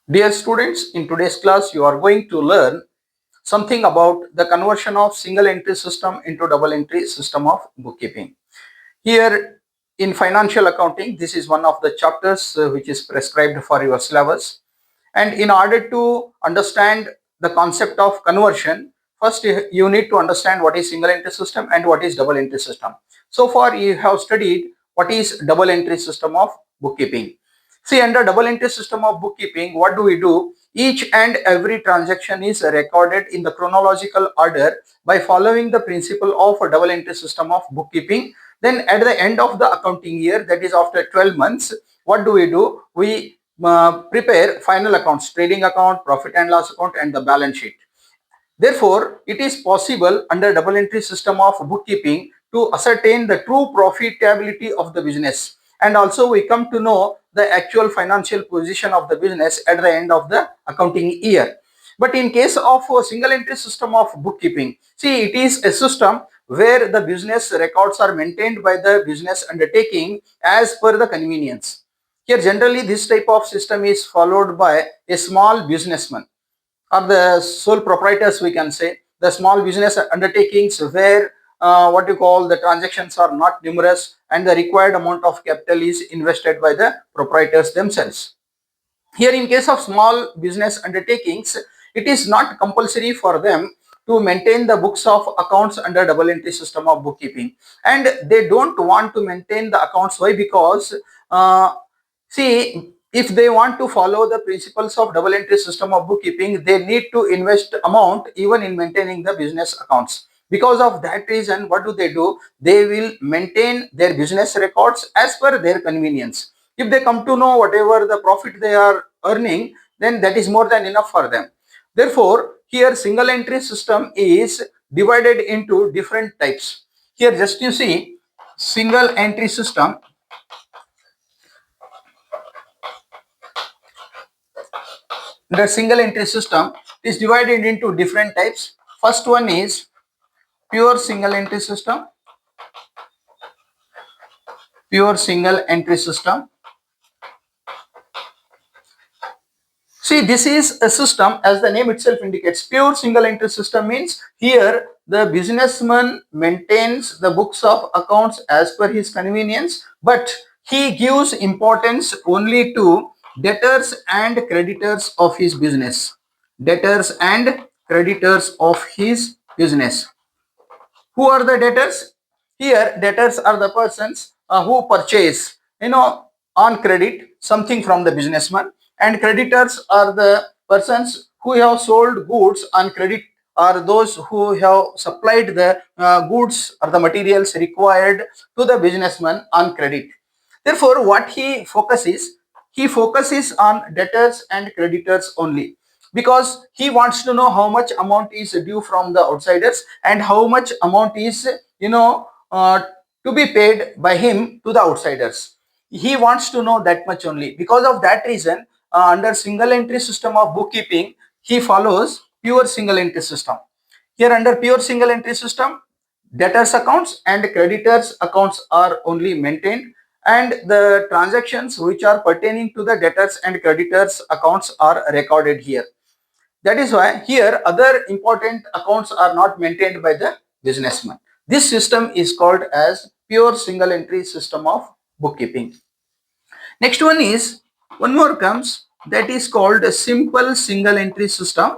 Dear students, in today's class, you are going to learn something about the conversion of single entry system into double entry system of bookkeeping. Here in financial accounting, this is one of the chapters which is prescribed for your syllabus. And in order to understand the concept of conversion, first you need to understand what is single entry system and what is double entry system. So far you have studied what is double entry system of bookkeeping. See, under double entry system of bookkeeping, what do we do? Each and every transaction is recorded in the chronological order by following the principle of a double entry system of bookkeeping. Then at the end of the accounting year, that is after 12 months, what do? We prepare final accounts, trading account, profit and loss account, and the balance sheet. Therefore, it is possible under double entry system of bookkeeping to ascertain the true profitability of the business, and also we come to know the actual financial position of the business at the end of the accounting year. But in case of a single entry system of bookkeeping, see, it is a system where the business records are maintained by the business undertaking as per the convenience. Here generally this type of system is followed by a small businessman or the sole proprietors, we can say, the small business undertakings where what you call the transactions are not numerous and the required amount of capital is invested by the proprietors themselves. Here in case of small business undertakings, it is not compulsory for them to maintain the books of accounts under double entry system of bookkeeping, and they don't want to maintain the accounts. Why? Because see, if they want to follow the principles of double entry system of bookkeeping, they need to invest amount even in maintaining the business accounts. Because of that reason, what do? They will maintain their business records as per their convenience. If they come to know whatever the profit they are earning, then that is more than enough for them. Therefore, here single entry system is divided into different types. Here just you see, single entry system. The single entry system is divided into different types. First one is pure single entry system. Pure single entry system. See, this is a system, as the name itself indicates. Pure single entry system means here the businessman maintains the books of accounts as per his convenience, but he gives importance only to debtors and creditors of his business. Debtors and creditors of his business. Who are the debtors? Here, debtors are the persons who purchase, on credit something from the businessman, and creditors are the persons who have sold goods on credit, or those who have supplied the goods or the materials required to the businessman on credit. Therefore, what he focuses on debtors and creditors only, because he wants to know how much amount is due from the outsiders and how much amount is to be paid by him to the outsiders. He wants to know that much only. Because of that reason, under single entry system of bookkeeping, he follows pure single entry system. Here under pure single entry system, debtors accounts and creditors accounts are only maintained, and the transactions which are pertaining to the debtors and creditors accounts are recorded here. That is why here other important accounts are not maintained by the businessman. This system is called as pure single entry system of bookkeeping. Next one is, one more comes, that is called a simple single entry system.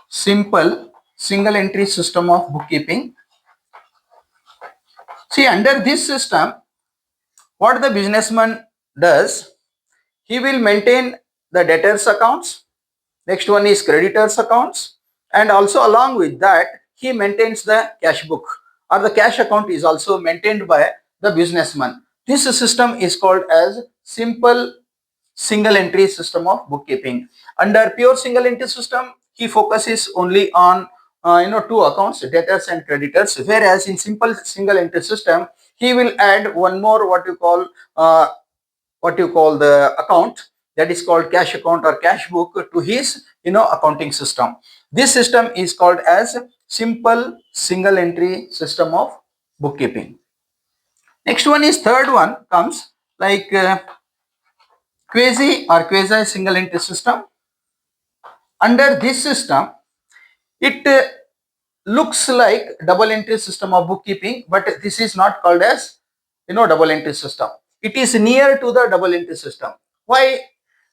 Simple single entry system of bookkeeping. See, under this system, what the businessman does, he will maintain the debtors accounts. Next one is creditors accounts, and also along with that he maintains the cash book, or the cash account is also maintained by the businessman. This system is called as simple single entry system of bookkeeping. Under pure single entry system, he focuses only on two accounts, debtors and creditors, whereas in simple single entry system he will add one more what you call the account, that is called cash account or cash book, to his accounting system. This system is called as simple single entry system of bookkeeping. Next one is, third one comes like quasi or quasi single entry system. Under this system, it looks like double entry system of bookkeeping, but this is not called as double entry system. It is near to the double entry system. Why?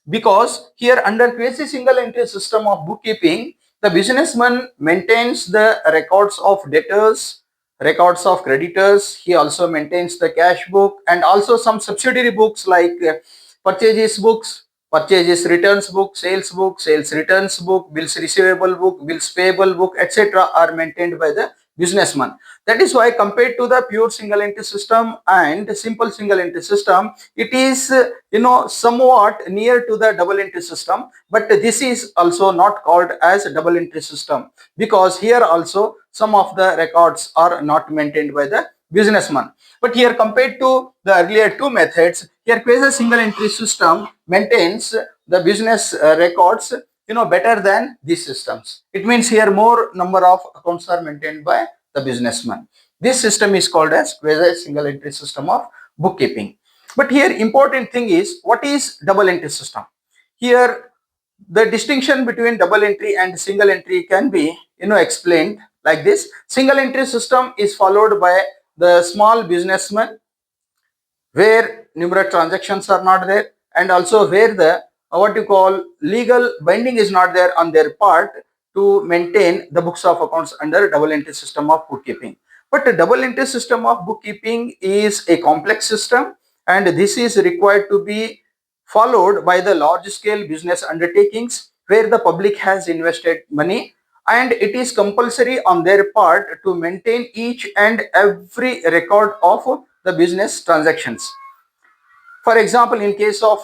Because here under quasi single entry system of bookkeeping, the businessman maintains the records of debtors, records of creditors. He also maintains the cash book and also some subsidiary books like purchases books, purchases returns book, sales returns book, bills receivable book, bills payable book, etc. are maintained by the businessman. That is why compared to the pure single entry system and simple single entry system, it is somewhat near to the double entry system, but this is also not called as a double entry system because here also some of the records are not maintained by the businessman. But here compared to the earlier two methods, here quasi single entry system maintains the business records better than these systems. It means here more number of accounts are maintained by the businessman. This system is called as quasi single entry system of bookkeeping. But here important thing is, what is double entry system? Here the distinction between double entry and single entry can be explained like this. Single entry system is followed by the small businessman where numerous transactions are not there, and also where the what you call legal binding is not there on their part to maintain the books of accounts under double entry system of bookkeeping. But the double entry system of bookkeeping is a complex system, and this is required to be followed by the large scale business undertakings where the public has invested money, and it is compulsory on their part to maintain each and every record of the business transactions. For example, in case of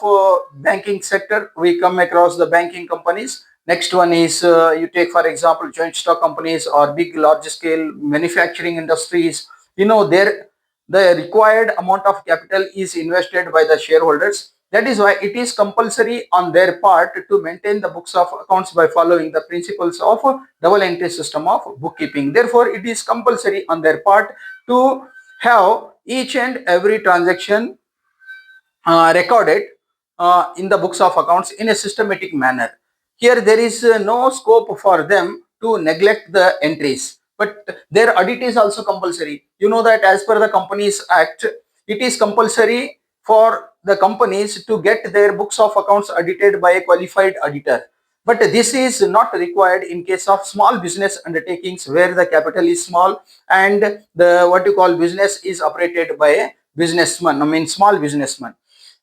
banking sector, we come across the banking companies. Next one is you take for example joint stock companies or big large scale manufacturing industries. There the required amount of capital is invested by the shareholders. That is why it is compulsory on their part to maintain the books of accounts by following the principles of double entry system of bookkeeping. Therefore, it is compulsory on their part to have each and every transaction recorded in the books of accounts in a systematic manner. Here there is no scope for them to neglect the entries, but their audit is also compulsory. You know that as per the Companies Act, it is compulsory for the companies to get their books of accounts audited by a qualified auditor. But this is not required in case of small business undertakings where the capital is small and the what you call business is operated by a businessman, I mean small businessman.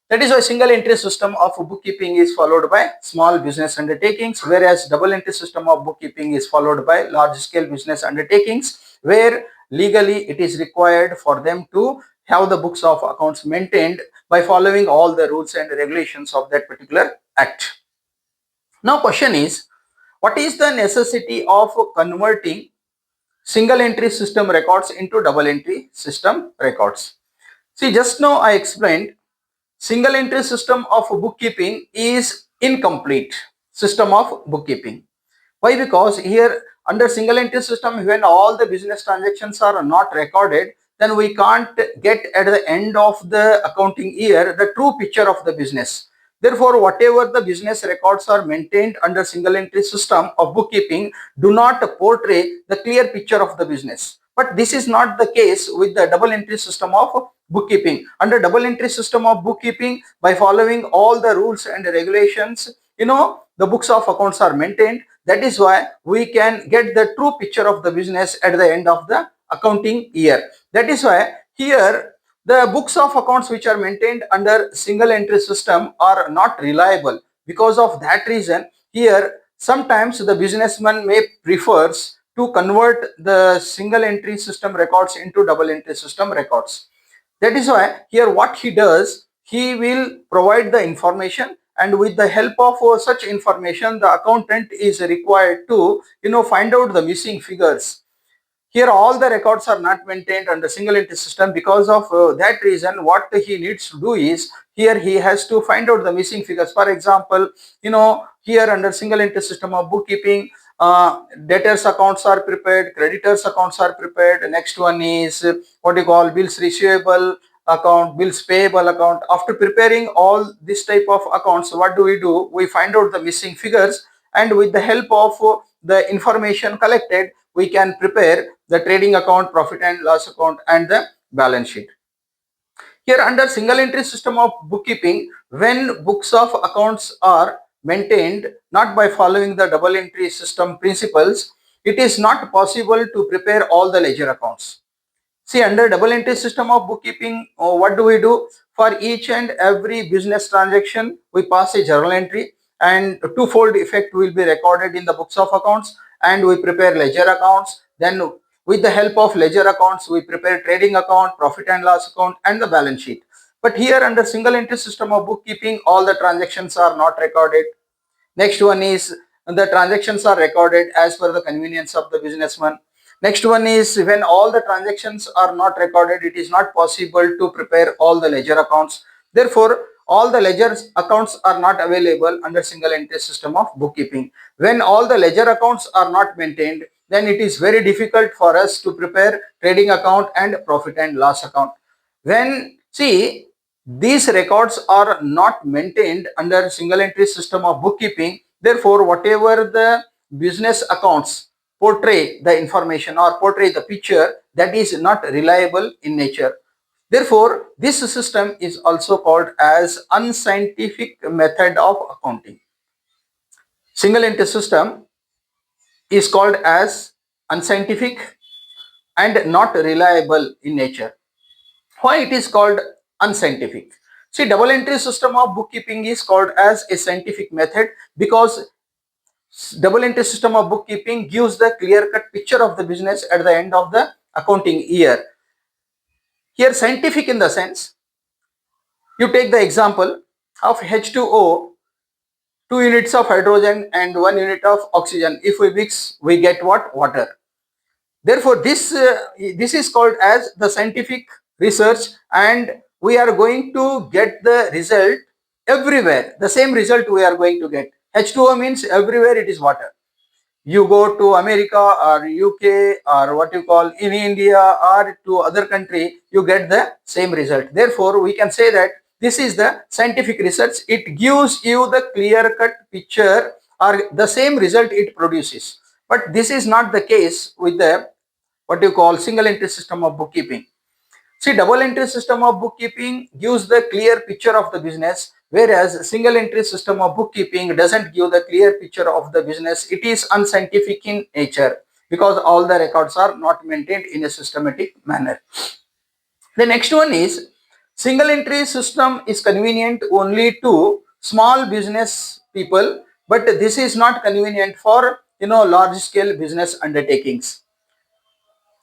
That is why single entry system of bookkeeping is followed by small business undertakings, whereas double entry system of bookkeeping is followed by large scale business undertakings, where legally it is required for them to have the books of accounts maintained by following all the rules and regulations of that particular act. Now question is, what is the necessity of converting single entry system records into double entry system records? See, just now I explained single entry system of bookkeeping is incomplete system of bookkeeping. Why? Because here under single entry system, when all the business transactions are not recorded, then we can't get at the end of the accounting year the true picture of the business. Therefore, whatever the business records are maintained under single entry system of bookkeeping do not portray the clear picture of the business. But this is not the case with the double entry system of bookkeeping. Under double entry system of bookkeeping, by following all the rules and regulations, the books of accounts are maintained. That is why we can get the true picture of the business at the end of the accounting year. That is why here the books of accounts which are maintained under single entry system are not reliable. Because of that reason, here sometimes the businessman may prefers to convert the single entry system records into double entry system records. That is why here what he does, he will provide the information, and with the help of such information, the accountant is required to find out the missing figures. Here all the records are not maintained under single entry system. Because of that reason, what he needs to do is, here he has to find out the missing figures. For example, here under single entry system of bookkeeping, debtors accounts are prepared, creditors accounts are prepared. Next one is what you call bills receivable, account, bills payable account. After preparing all this type of accounts, what do? We find out the missing figures, and with the help of the information collected, we can prepare the trading account, profit and loss account, and the balance sheet. Here under single entry system of bookkeeping, when books of accounts are maintained not by following the double entry system principles, it is not possible to prepare all the ledger accounts. See, under double entry system of bookkeeping, what do? For each and every business transaction, we pass a journal entry, and twofold effect will be recorded in the books of accounts, and we prepare ledger accounts. Then with the help of ledger accounts, we prepare trading account, profit and loss account, and the balance sheet. But here under single entry system of bookkeeping, all the transactions are not recorded. Next one is the transactions are recorded as per the convenience of the businessman. Next one is when all the transactions are not recorded, it is not possible to prepare all the ledger accounts. Therefore, all the ledger accounts are not available under single entry system of bookkeeping. When all the ledger accounts are not maintained, then it is very difficult for us to prepare trading account and profit and loss account. When see these records are not maintained under single entry system of bookkeeping, therefore whatever the business accounts portray the information or portray the picture, that is not reliable in nature. Therefore, this system is also called as unscientific method of accounting. Single entry system is called as unscientific and not reliable in nature. Why it is called unscientific? See, double entry system of bookkeeping is called as a scientific method because double entry system of bookkeeping gives the clear-cut picture of the business at the end of the accounting year. Here, scientific in the sense, you take the example of H2O, 2 units of hydrogen and 1 unit of oxygen. If we mix, we get what? Water. Therefore, this is called as the scientific research, and we are going to get the result everywhere. The same result we are going to get. H2O means everywhere it is water. You go to America or UK or what you call in India or to other country, you get the same result. Therefore, we can say that this is the scientific research. It gives you the clear-cut picture or the same result it produces. But this is not the case with the what you call single entry system of bookkeeping. See, double entry system of bookkeeping gives the clear picture of the business, whereas single entry system of bookkeeping doesn't give the clear picture of the business. It is unscientific in nature because all the records are not maintained in a systematic manner. The next one is single entry system is convenient only to small business people, but this is not convenient for large scale business undertakings.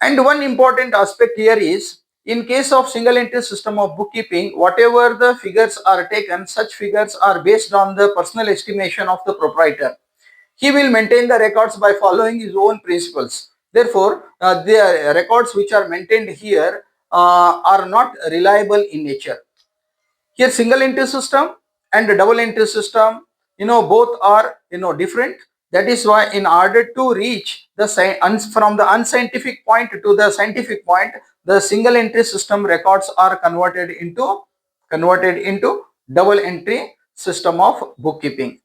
And one important aspect here is, in case of single entry system of bookkeeping, whatever the figures are taken, such figures are based on the personal estimation of the proprietor. He will maintain the records by following his own principles. Therefore, the records which are maintained here are not reliable in nature. Here, single entry system and double entry system, both are different. That is why, in order to reach the from the unscientific point to the scientific point, the single entry system records are converted into double entry system of bookkeeping.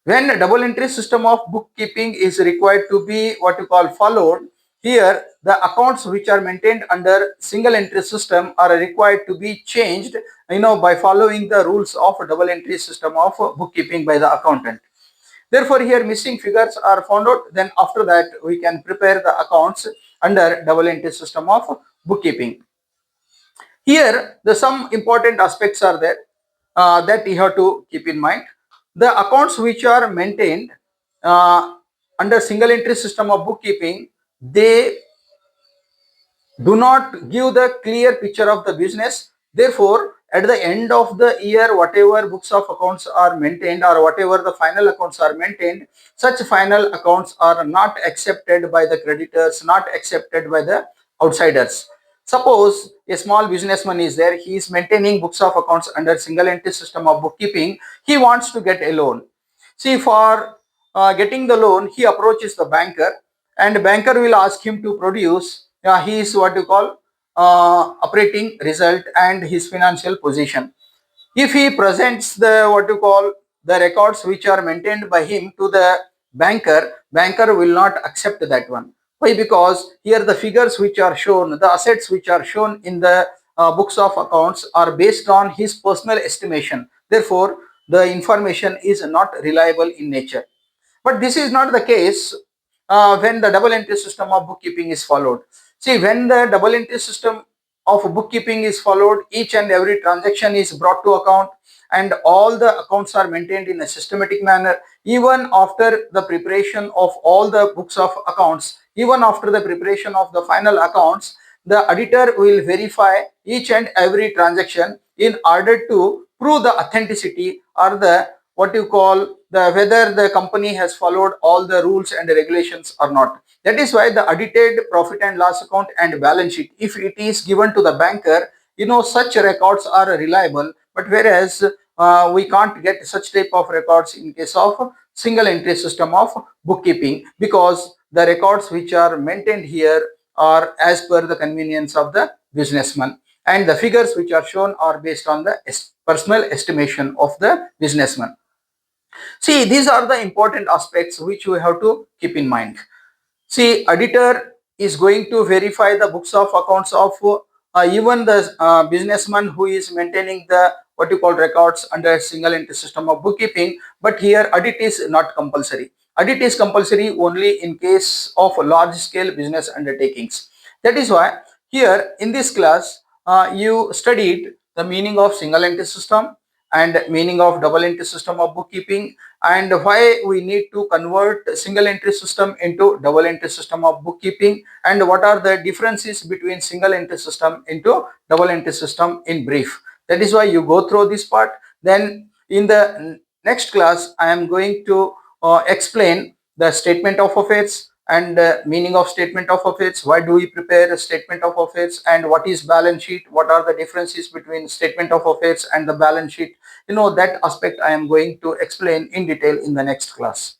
When double entry system of bookkeeping is required to be what you call followed, here the accounts which are maintained under single entry system are required to be changed by following the rules of double entry system of bookkeeping by the accountant. Therefore, here missing figures are found out. Then after that, we can prepare the accounts under double entry system of bookkeeping. Here, the some important aspects are there that you have to keep in mind. The accounts which are maintained under single entry system of bookkeeping, they do not give the clear picture of the business. Therefore, at the end of the year, whatever books of accounts are maintained or whatever the final accounts are maintained, such final accounts are not accepted by the creditors, not accepted by the outsiders. Suppose a small businessman is there, he is maintaining books of accounts under single entry system of bookkeeping, he wants to get a loan. See, for getting the loan, he approaches the banker, and banker will ask him to produce he is what you call operating result and his financial position. If he presents the what you call the records which are maintained by him to the banker will not accept that one. Why? Because here the figures which are shown, the assets which are shown in the books of accounts are based on his personal estimation. Therefore, the information is not reliable in nature. But this is not the case when the double entry system of bookkeeping is followed. See, when the double entry system of bookkeeping is followed, each and every transaction is brought to account and all the accounts are maintained in a systematic manner. Even after the preparation of all the books of accounts, even after the preparation of the final accounts, the auditor will verify each and every transaction in order to prove the authenticity or the what you call the whether the company has followed all the rules and regulations or not. That is why the audited profit and loss account and balance sheet, if it is given to the banker, such records are reliable. But whereas we can't get such type of records in case of single entry system of bookkeeping, because the records which are maintained here are as per the convenience of the businessman, and the figures which are shown are based on the personal estimation of the businessman. See, these are the important aspects which we have to keep in mind. See, auditor is going to verify the books of accounts of even the businessman who is maintaining the what you call records under single entry system of bookkeeping. But here audit is not compulsory. Audit is compulsory only in case of large scale business undertakings. That is why here in this class you studied the meaning of single entry system and meaning of double entry system of bookkeeping, and why we need to convert single entry system into double entry system of bookkeeping, and what are the differences between single entry system into double entry system in brief. That is why you go through this part. Then in the next class I am going to explain the statement of affairs and meaning of statement of affairs, why do we prepare a statement of affairs, and what is balance sheet, what are the differences between statement of affairs and the balance sheet. That aspect I am going to explain in detail in the next class.